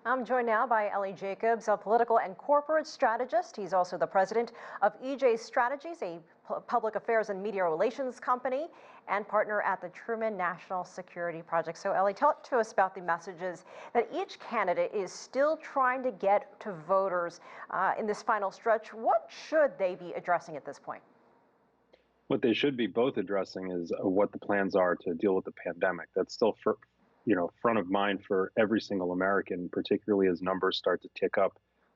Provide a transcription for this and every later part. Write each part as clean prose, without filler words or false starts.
I'm joined now by Elie Jacobs, a political and corporate strategist. He's also the president of EJ Strategies, a public affairs and media relations company, and partner at the Truman National Security Project. So, Elie, talk to us about the messages that each candidate is still trying to get to voters in this final stretch. What should they be addressing at this point? What they should be both addressing is what the plans are to deal with the pandemic. That's still front of mind for every single American, particularly as numbers start to tick up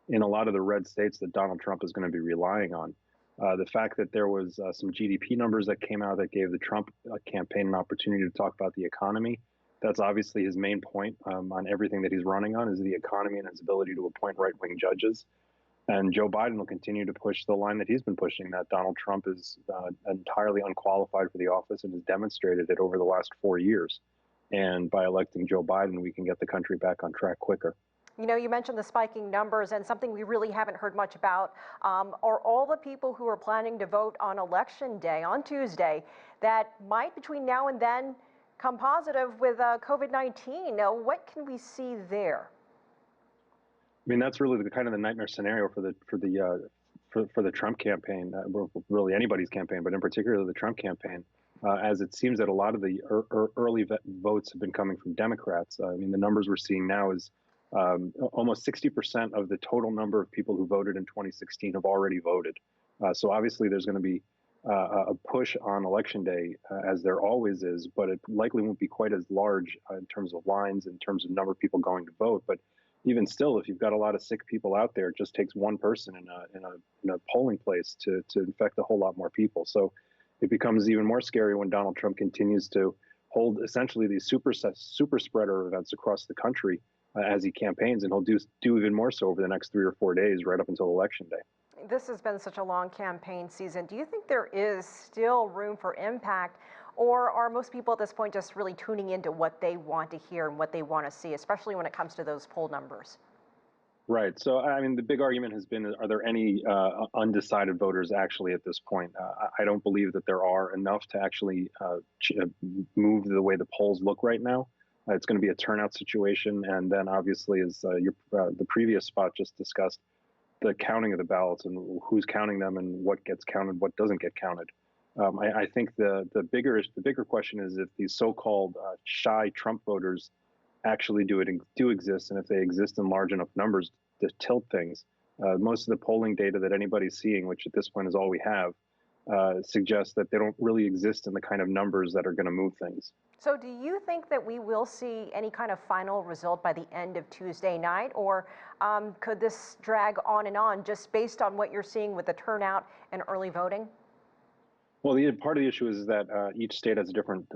in a lot of the red states that Donald Trump is going to be relying on. The fact that there was some GDP numbers that came out that gave the Trump campaign an opportunity to talk about the economy. That's obviously his main point on everything that he's running on, is the economy and his ability to appoint right-wing judges. And Joe Biden will continue to push the line that he's been pushing, that Donald Trump is entirely unqualified for the office and has demonstrated it over the last 4 years. And by electing Joe Biden, we can get the country back on track quicker. You know, you mentioned the spiking numbers, and something we really haven't heard much about are all the people who are planning to vote on Election Day, on Tuesday, that might between now and then come positive with COVID-19. Now, what can we see there? I mean, that's really the kind of the nightmare scenario for the Trump campaign, really anybody's campaign, but in particular the Trump campaign, as it seems that a lot of the early votes have been coming from Democrats. I mean, the numbers we're seeing now is almost 60% of the total number of people who voted in 2016 have already voted. So obviously there's going to be a push on Election Day, as there always is, but it likely won't be quite as large in terms of lines, in terms of number of people going to vote. But even still, if you've got a lot of sick people out there, it just takes one person in a polling place to infect a whole lot more people. So it becomes even more scary when Donald Trump continues to hold essentially these super spreader events across the country as he campaigns, and he'll do even more so over the next 3 or 4 days, right up until Election Day. This has been such a long campaign season. Do you think there is still room for impact, or are most people at this point just really tuning into what they want to hear and what they want to see, especially when it comes to those poll numbers? Right. So, I mean, the big argument has been, are there any undecided voters actually at this point? I don't believe that there are enough to actually move the way the polls look right now. It's going to be a turnout situation. And then obviously, as the previous spot just discussed, the counting of the ballots and who's counting them and what gets counted, what doesn't get counted. I think the bigger question is if these so-called shy Trump voters actually do exist, and if they exist in large enough numbers to tilt things. Most of the polling data that anybody's seeing, which at this point is all we have, suggests that they don't really exist in the kind of numbers that are going to move things. So do you think that we will see any kind of final result by the end of Tuesday night, or could this drag on just based on what you're seeing with the turnout and early voting? Well, part of the issue is that each state has a different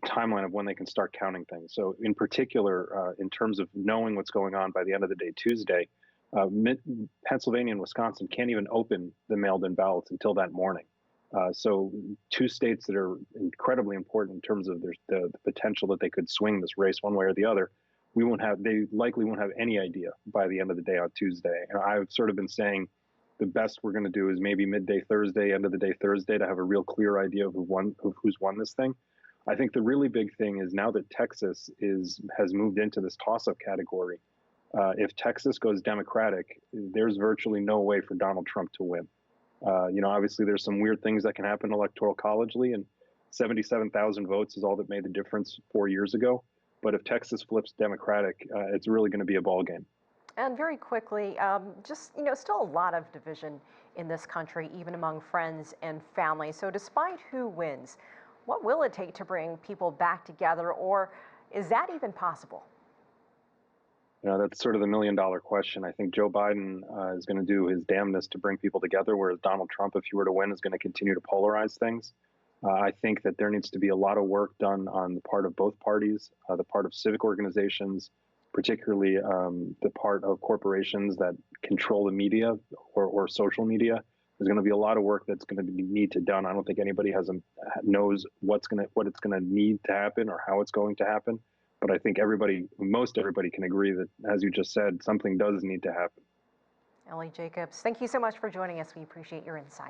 timeline of when they can start counting things. So in particular, in terms of knowing what's going on by the end of the day Tuesday, Pennsylvania and Wisconsin can't even open the mailed-in ballots until that morning. So two states that are incredibly important in terms of the potential that they could swing this race one way or the other, they likely won't have any idea by the end of the day on Tuesday. And I've sort of been saying the best we're going to do is maybe midday Thursday, end of the day Thursday, to have a real clear idea of who's won this thing. I think the really big thing is now that Texas has moved into this toss-up category. If Texas goes Democratic, there's virtually no way for Donald Trump to win. Obviously there's some weird things that can happen electoral collegely, and 77,000 votes is all that made the difference 4 years ago. But if Texas flips Democratic, it's really going to be a ball game. And very quickly, still a lot of division in this country, even among friends and family. So despite who wins, what will it take to bring people back together, or is that even possible? That's sort of the million-dollar question. I think Joe Biden is going to do his damnedest to bring people together, whereas Donald Trump, if he were to win, is going to continue to polarize things. I think that there needs to be a lot of work done on the part of both parties, the part of civic organizations, particularly the part of corporations that control the media or social media. There's going to be a lot of work that's going to need to be done. I don't think anybody knows what it's going to need to happen or how it's going to happen. But I think most everybody can agree that, as you just said, something does need to happen. Elie Jacobs, thank you so much for joining us. We appreciate your insight.